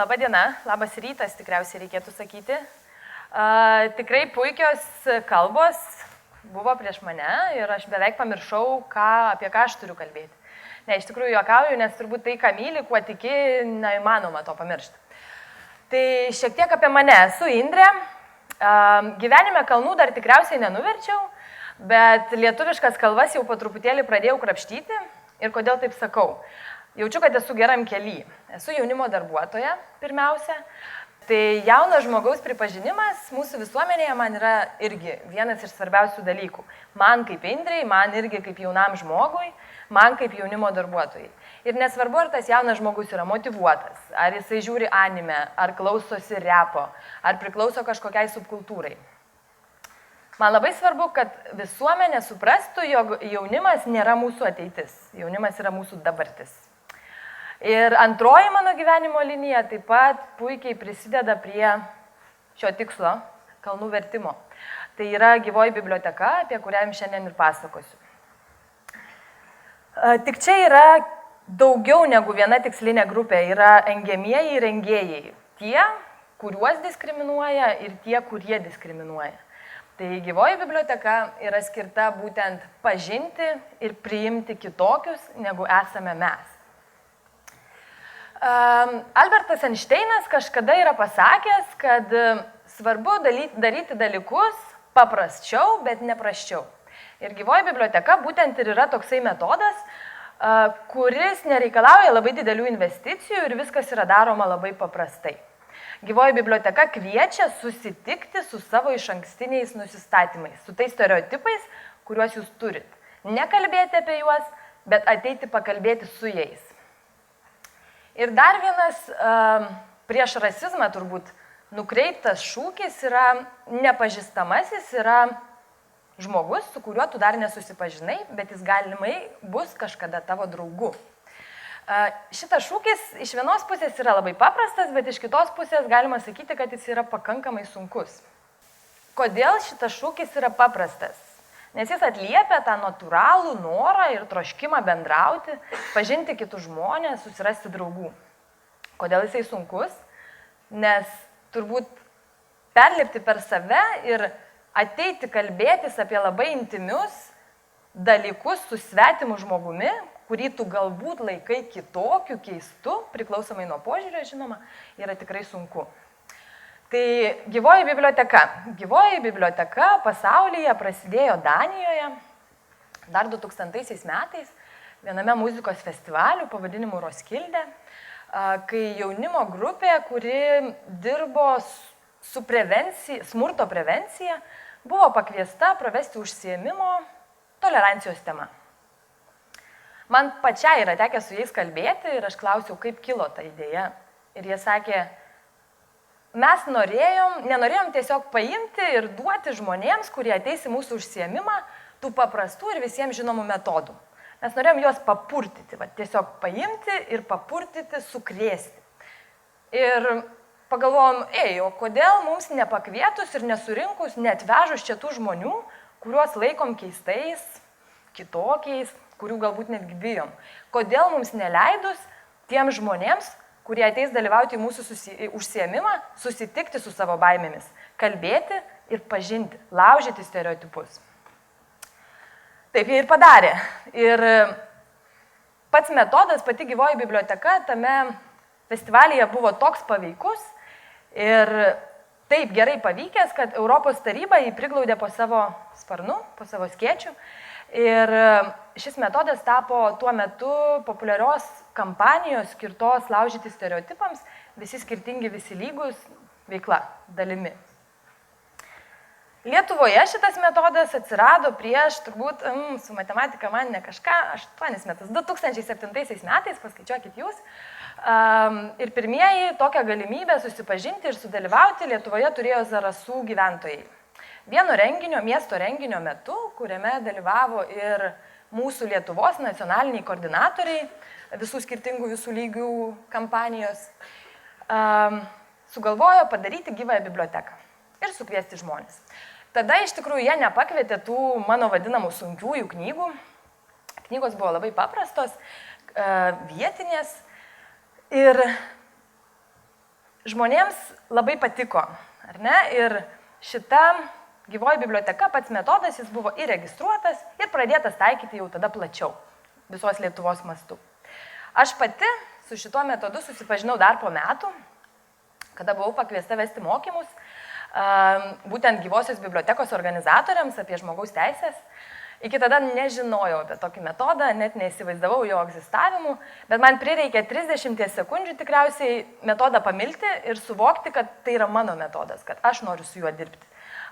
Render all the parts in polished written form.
Labą dieną, labas rytas tikriausiai reikėtų sakyti. Tikrai puikios kalbos buvo prieš mane ir aš beveik pamiršau, apie ką aš turiu kalbėti. Ne, iš tikrųjų juokauju, nes turbūt tai, ką myli, kuo tiki, neįmanoma to pamiršti. Tai šiek tiek apie mane. Esu Indrė. Gyvenime kalnų dar tikriausiai nenuverčiau, bet lietuviškas kalbas jau po truputėlį pradėjau krapštyti. Ir kodėl taip sakau? Jaučiu, kad esu geram kely. Esu jaunimo darbuotoja, pirmiausia. Tai jaunas žmogaus pripažinimas mūsų visuomenėje man yra irgi vienas iš svarbiausių dalykų. Man kaip Indrei, man irgi kaip jaunam žmogui, man kaip jaunimo darbuotojai. Ir nesvarbu, ar tas jaunas žmogus yra motyvuotas, ar jisai žiūri anime, ar klausosi repo, ar priklauso kažkokiai subkultūrai. Man labai svarbu, kad visuomenė suprastų, jog jaunimas nėra mūsų ateitis, jaunimas yra mūsų dabartis. Ir antroji mano gyvenimo linija taip pat puikiai prisideda prie šio tikslo, kalnų vertimo. Tai yra gyvoji biblioteka, apie kurią jums šiandien ir pasakosiu. Tik čia yra daugiau negu viena tikslinė grupė, yra engiamieji ir rengėjai. Tie, kuriuos diskriminuoja ir tie, kurie diskriminuoja. Tai gyvoji biblioteka yra skirta būtent pažinti ir priimti kitokius, negu esame mes. Albertas Einšteinas kažkada yra pasakęs, kad svarbu daryti dalykus paprasčiau, bet ne prasčiau. Ir gyvoji biblioteka būtent ir yra toksai metodas, kuris nereikalauja labai didelių investicijų ir viskas yra daroma labai paprastai. Gyvoji biblioteka kviečia susitikti su savo išankstiniais nusistatymais, su tais stereotipais, kuriuos jūs turit. Nekalbėti apie juos, bet ateiti pakalbėti su jais. Ir dar vienas prieš rasizmą turbūt nukreiptas šūkis yra nepažįstamasis, yra žmogus, su kuriuo tu dar nesusipažinai, bet jis galimai bus kažkada tavo draugu. Šitas šūkis iš vienos pusės yra labai paprastas, bet iš kitos pusės galima sakyti, kad jis yra pakankamai sunkus. Kodėl šitas šūkis yra paprastas? Nes jis atliepia tą natūralų norą ir troškimą bendrauti, pažinti kitus žmonės, susirasti draugų. Kodėl jisai sunkus? Nes turbūt perlipti per save ir ateiti kalbėtis apie labai intimius dalykus su svetimu žmogumi, kurį tu galbūt laikai kitokiu, keistu, priklausomai nuo požiūrio, žinoma, yra tikrai sunku. Tai gyvoji biblioteka. Gyvoji biblioteka pasaulyje prasidėjo Danijoje dar 2000 metais viename muzikos festivalių pavadinimu Roskilde, kai jaunimo grupė, kuri dirbo su smurto prevencija, buvo pakviesta pravesti užsiėmimo tolerancijos tema. Man pačiai yra tekę su jais kalbėti ir aš klausiau, kaip kilo ta idėja. Ir jie sakė, mes nenorėjom tiesiog paimti ir duoti žmonėms, kurie ateis į mūsų užsiėmimą, tų paprastų ir visiems žinomų metodų. Mes norėjom juos papurtyti, tiesiog paimti ir papurtyti, sukrėsti. Ir pagalvojom, o kodėl mums nepakvietus ir nesurinkus, neatvežus čia tų žmonių, kuriuos laikom keistais, kitokiais, kurių galbūt netgi bijom. Kodėl mums neleidus tiems žmonėms, kurie ateis dalyvauti į mūsų užsiėmimą, susitikti su savo baimėmis, kalbėti ir pažinti, laužyti stereotipus. Taip jie ir padarė. Ir pats metodas, pati gyvoji biblioteka tame festivalyje buvo toks paveikus ir taip gerai pavykęs, kad Europos taryba jį priglaudė po savo sparnu, po savo skėčiu. Ir šis metodas tapo tuo metu populiarios kampanijos skirtos laužyti stereotipams, visi skirtingi, visi lygus veikla dalimi. Lietuvoje šitas metodas atsirado prieš, turbūt, su matematika man ne kažką, 8 metus, 2007 metais, paskaičiuokit jūs. Ir pirmieji tokią galimybę susipažinti ir sudalyvauti Lietuvoje turėjo Zarasų gyventojai. Vieno renginio, miesto renginio metu, kuriame dalyvavo ir mūsų Lietuvos nacionaliniai koordinatoriai, visų skirtingų, visų lygių kampanijos, sugalvojo padaryti gyvąją biblioteką ir sukviesti žmonės. Tada iš tikrųjų jie nepakvietė tų mano vadinamų sunkiųjų knygų. Knygos buvo labai paprastos, vietinės ir žmonėms labai patiko, ar ne? Ir šita gyvoji biblioteka, pats metodas, jis buvo įregistruotas ir pradėtas taikyti jau tada plačiau, visos Lietuvos mastu. Aš pati su šituo metodu susipažinau dar po metų, kada buvau pakviesta vesti mokymus, būtent gyvosios bibliotekos organizatoriams apie žmogaus teisės. Iki tada nežinojau apie tokį metodą, net neįsivaizdavau jo egzistavimu, bet man prireikė 30 sekundžių tikriausiai metodą pamilti ir suvokti, kad tai yra mano metodas, kad aš noriu su juo dirbti.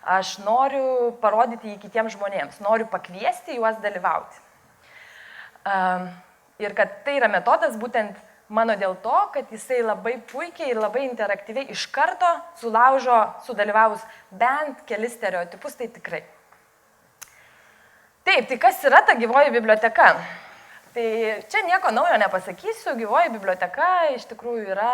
Aš noriu parodyti jį kitiems žmonėms, noriu pakviesti juos dalyvauti. Ir kad tai yra metodas būtent mano dėl to, kad jisai labai puikiai ir labai interaktyviai iš karto sulaužo, sudalyvavus bent kelis stereotipus, tai tikrai. Taip, tai kas yra ta gyvoji biblioteka? Tai čia nieko naujo nepasakysiu, gyvoji biblioteka iš tikrųjų yra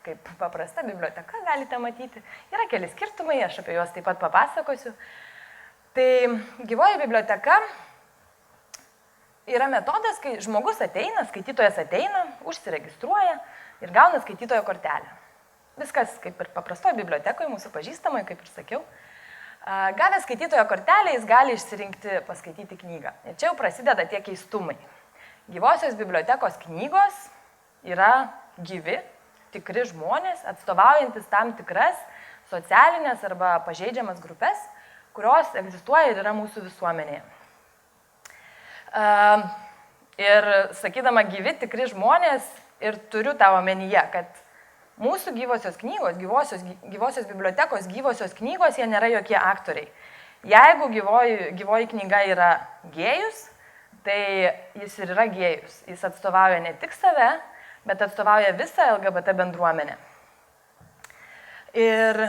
kaip paprasta biblioteka, galite matyti. Yra keli skirtumai, aš apie juos taip pat papasakosiu. Tai gyvoji biblioteka yra metodas, kai žmogus ateina, skaitytojas ateina, užsiregistruoja ir gauna skaitytojo kortelę. Viskas kaip ir paprastoje bibliotekoje, mūsų pažįstamoje, kaip ir sakiau. Gavęs skaitytojo kortelę, jis gali išsirinkti paskaityti knygą. Ir čia jau prasideda tie keistumai. Gyvosios bibliotekos knygos yra gyvi, tikri žmonės, atstovaujantis tam tikras socialinės arba pažeidžiamas grupės, kurios egzistuoja ir yra mūsų visuomenėje. Ir sakydama gyvi, tikri žmonės, ir turiu tą omenyje, kad mūsų gyvosios knygos, gyvosios bibliotekos gyvosios knygos, jie nėra jokie aktoriai. Jeigu gyvoji knyga yra gėjus, tai jis ir yra gėjus. Jis atstovauja ne tik save, bet atstovauja visą LGBT bendruomenę. Ir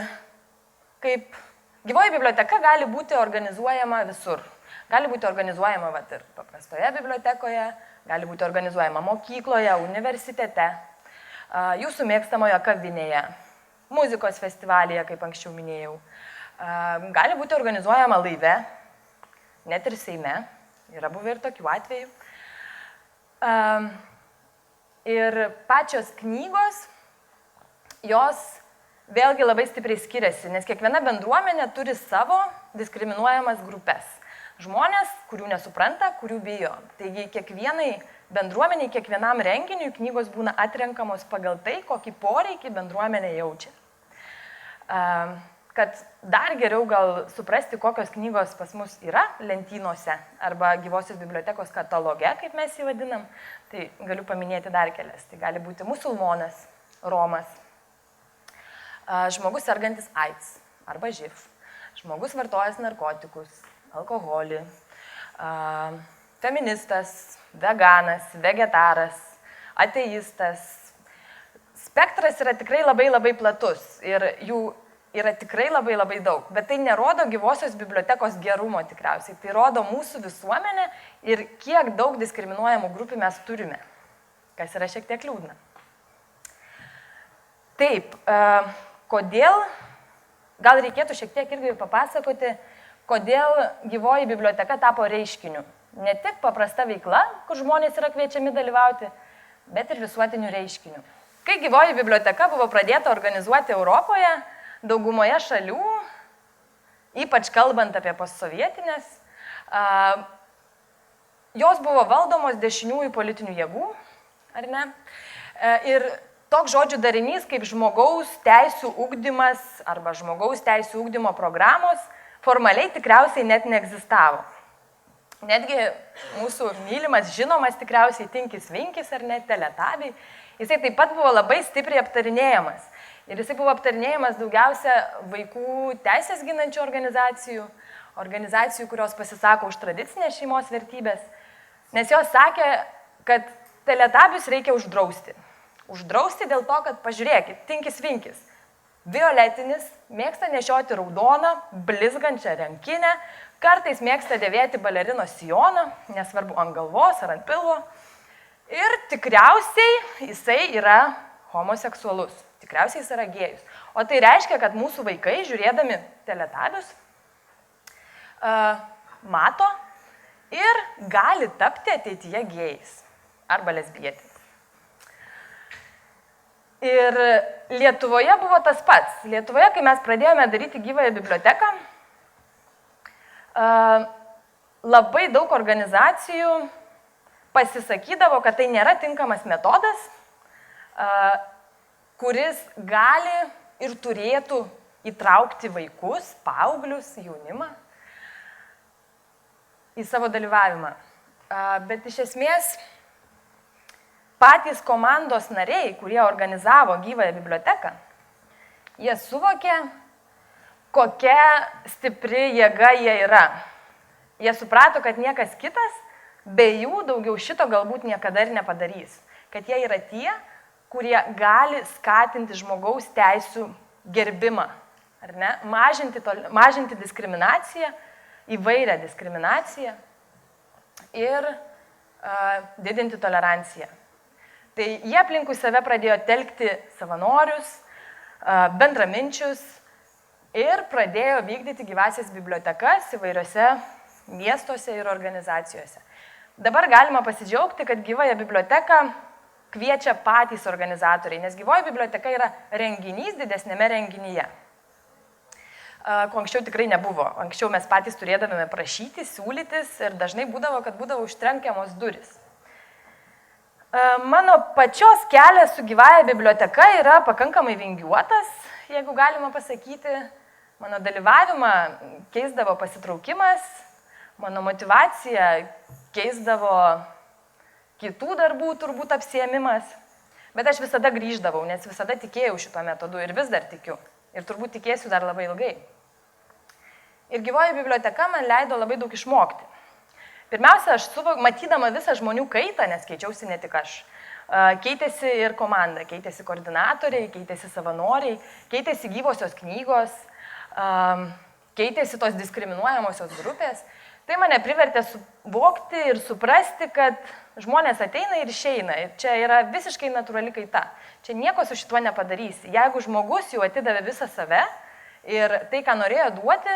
kaip gyvoji biblioteka gali būti organizuojama visur. Gali būti organizuojama ir paprastoje bibliotekoje, gali būti organizuojama mokykloje, universitete, jūsų mėgstamoje kavinėje, muzikos festivalyje, kaip anksčiau minėjau. Gali būti organizuojama laive, net ir Seime, yra buvę ir tokių atvejų. Ir pačios knygos, jos vėlgi labai stipriai skiriasi, nes kiekviena bendruomenė turi savo diskriminuojamas grupės. Žmonės, kurių nesupranta, kurių bijo. Taigi kiekvienai bendruomeniai, kiekvienam renginiui knygos būna atrenkamos pagal tai, kokį poreikį bendruomenė jaučia. Kad dar geriau gal suprasti, kokios knygos pas mus yra lentynose arba gyvosios bibliotekos kataloge, kaip mes jį vadinam, tai galiu paminėti dar kelias. Tai gali būti musulmonas, romas, žmogus sergantis AIDS arba živ, žmogus vartojęs narkotikus, alkoholį, feministas, veganas, vegetaras, ateistas. Spektras yra tikrai labai platus ir jų yra tikrai labai daug, bet tai nerodo gyvosios bibliotekos gerumo tikriausiai, tai rodo mūsų visuomenę ir kiek daug diskriminuojamų grupių mes turime, kas yra šiek tiek liūdna. Taip, kodėl, gal reikėtų šiek tiek irgi papasakoti, kodėl gyvoji biblioteka tapo reiškiniu. Ne tik paprasta veikla, kur žmonės yra kviečiami dalyvauti, bet ir visuotiniu reiškiniu. Kai gyvoji biblioteka buvo pradėta organizuoti Europoje, daugumoje šalių, ypač kalbant apie postsovietinės, jos buvo valdomos dešiniųjų politinių jėgų, ar ne? Ir toks žodžių darinys kaip žmogaus teisių ugdymas arba žmogaus teisių ugdymo programos formaliai tikriausiai net neegzistavo. Netgi mūsų mylimas, žinomas tikriausiai Tinkis Vinkis ar net Teletabiai, jisai taip pat buvo labai stipriai aptarinėjamas. Ir jisai buvo aptarinėjamas daugiausia vaikų teisės ginančių organizacijų, kurios pasisako už tradicinės šeimos vertybės, nes jos sakė, kad Teletabius reikia uždrausti. Uždrausti dėl to, kad pažiūrėkit, Tinkis Vinkis, violetinis, mėgsta nešioti raudoną, blizgančią rankinę, kartais mėgsta dėvėti balerino sijoną, nesvarbu ant galvos ar ant pilvo. Ir tikriausiai jisai yra homoseksualus, tikriausiai jis yra gėjus. O tai reiškia, kad mūsų vaikai, žiūrėdami Teletabius, mato ir gali tapti ateityje gėjais arba lesbietės. Ir Lietuvoje buvo tas pats. Lietuvoje, kai mes pradėjome daryti gyvąją biblioteką, labai daug organizacijų pasisakydavo, kad tai nėra tinkamas metodas, kuris gali ir turėtų įtraukti vaikus, paauglius, jaunimą į savo dalyvavimą. Bet iš esmės patys komandos nariai, kurie organizavo gyvąją biblioteką, jie suvokė, kokia stipri jėga jie yra. Jie suprato, kad niekas kitas be jų daugiau šito galbūt niekada ir nepadarys. Kad jie yra tie, kurie gali skatinti žmogaus teisų gerbimą, ar ne? Mažinti diskriminaciją, įvairią diskriminaciją ir didinti toleranciją. Tai jie aplinkui save pradėjo telkti savanorius, bendraminčius ir pradėjo vykdyti gyvąsias bibliotekas įvairiose miestuose ir organizacijose. Dabar galima pasidžiaugti, kad gyvąją biblioteką kviečia patys organizatoriai, nes gyvoji biblioteka yra renginys didesnėme renginyje. Ko anksčiau tikrai nebuvo. Anksčiau mes patys turėdavome prašyti, siūlytis ir dažnai būdavo, kad būdavo užtrenkiamos duris. Mano pačios kelias su gyvąja biblioteka yra pakankamai vingiuotas, jeigu galima pasakyti. Mano dalyvavimą keisdavo pasitraukimas, mano motyvaciją keisdavo kitų darbų turbūt apsiėmimas. Bet aš visada grįždavau, nes visada tikėjau šituo metodu ir vis dar tikiu. Ir turbūt tikėsiu dar labai ilgai. Ir gyvoji biblioteka man leido labai daug išmokti. Pirmiausia, aš matydama visą žmonių kaitą, nes keičiausi ne tik aš, keitėsi ir komanda, keitėsi koordinatoriai, keitėsi savanoriai, keitėsi gyvosios knygos, keitėsi tos diskriminuojamosios grupės. Tai mane privertė suvokti ir suprasti, kad žmonės ateina ir išeina. Ir čia yra visiškai natūrali kaita. Čia nieko su šituo nepadarysi. Jeigu žmogus jau atidavė visą save ir tai, ką norėjo duoti,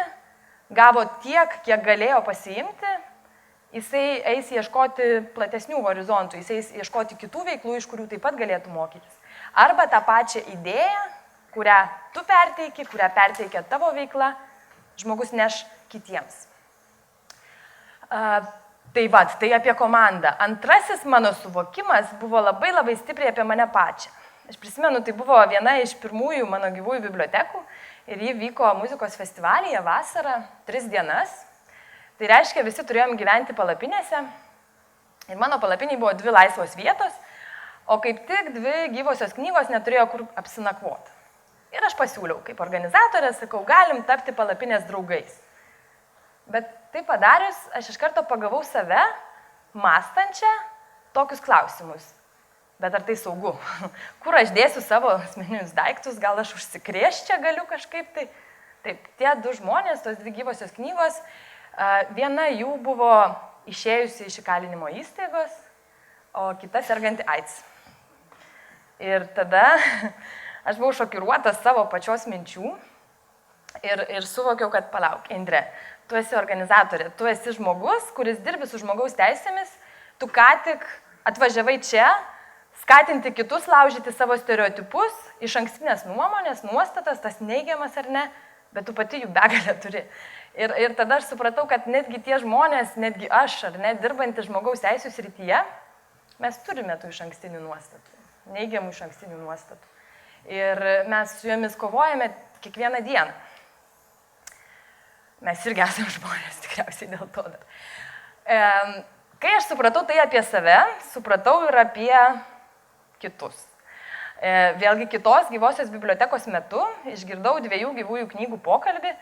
gavo tiek, kiek galėjo pasiimti, jisai eis ieškoti platesnių horizontų, jisai eis ieškoti kitų veiklų, iš kurių taip pat galėtų mokytis. Arba tą pačią idėją, kurią tu perteiki, kurią perteikia tavo veikla, žmogus neš kitiems. Tai apie komandą. Antrasis mano suvokimas buvo labai stipriai apie mane pačią. Aš prisimenu, tai buvo viena iš pirmųjų mano gyvųjų bibliotekų ir ji vyko muzikos festivalyje vasarą 3 dienas. Tai reiškia, visi turėjom gyventi palapinėse ir mano palapiniai buvo 2 laisvos vietos, o kaip tik 2 gyvosios knygos neturėjo kur apsinakvoti. Ir aš pasiūliau, kaip organizatorė, sakau, galim tapti palapinės draugais. Bet tai padarius, aš iš karto pagavau save, mąstančią tokius klausimus. Bet ar tai saugu? Kur aš dėsiu savo asmeninius daiktus, gal aš užsikrėščiau galiu kažkaip tai? Taip, tie 2 žmonės, tos 2 gyvosios knygos, viena jų buvo išėjusi iš įkalinimo įstaigos, o kita serganti AIDS. Ir tada aš buvau šokiruotas savo pačios minčių ir suvokiau, kad palauk, Indrė, tu esi organizatorė, tu esi žmogus, kuris dirbi su žmogaus teisėmis, tu ką tik atvažiavai čia, skatinti kitus, laužyti savo stereotipus, iš ankstinės nuomonės, nuostatas, tas neigiamas ar ne, bet tu pati jų begalę turi. Ir tada aš supratau, kad netgi tie žmonės, netgi aš, ar ne, dirbantys žmogaus teisų srityje, mes turime tų iš ankstinių nuostatų, neigiamų iš ankstinių nuostatų. Ir mes su jomis kovojame kiekvieną dieną. Mes irgi esame žmonės, tikriausiai dėl to dar. Kai aš supratau tai apie save, supratau ir apie kitus. Vėlgi kitos gyvosios bibliotekos metu išgirdau 2 gyvųjų knygų pokalbį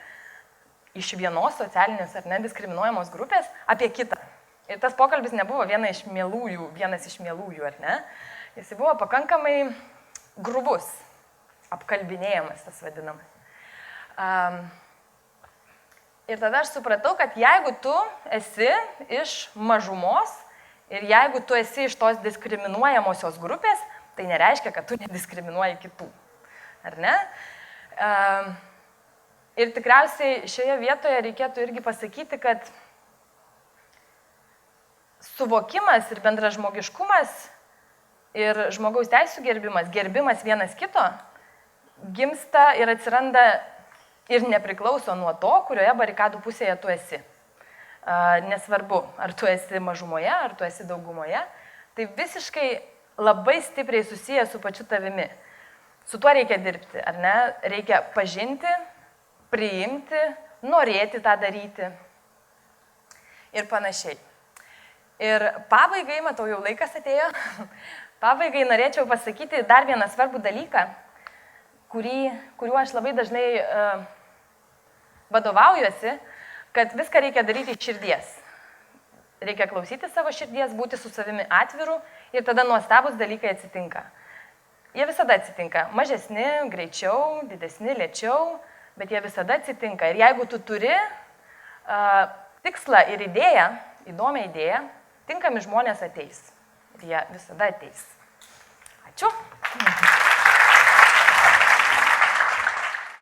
iš vienos socialinės ar nediskriminuojamos grupės apie kitą. Ir tas pokalbis nebuvo vienas iš mielųjų, ar ne? Jis buvo pakankamai grubus, apkalbinėjimas tas vadinamas. Ir tada aš supratau, kad jeigu tu esi iš mažumos ir jeigu tu esi iš tos diskriminuojamosios grupės, tai nereiškia, kad tu nediskriminuoji kitų. Ar ne? Ir tikriausiai šioje vietoje reikėtų irgi pasakyti, kad suvokimas ir bendražmogiškumas ir žmogaus teisų gerbimas, gerbimas vienas kito, gimsta ir atsiranda ir nepriklauso nuo to, kurioje barikadų pusėje tu esi. Nesvarbu, ar tu esi mažumoje, ar tu esi daugumoje, tai visiškai labai stipriai susiję su pačiu tavimi. Su tuo reikia dirbti, ar ne? Reikia pažinti, priimti, norėti tą daryti ir panašiai. Ir pabaigai, matau, jau laikas atėjo, pabaigai norėčiau pasakyti dar vieną svarbų dalyką, kuriuo aš labai dažnai vadovaujuosi, kad viską reikia daryti iš širdies. Reikia klausyti savo širdies, būti su savimi atviru ir tada nuostabus dalykai atsitinka. Jie visada atsitinka. Mažesni, greičiau, didesni, lėčiau, bet jie visada atsitinka. Ir jeigu tu turi tikslą ir idėją, įdomią idėją, tinkami žmonės ateis. Ir jie visada ateis. Ačiū.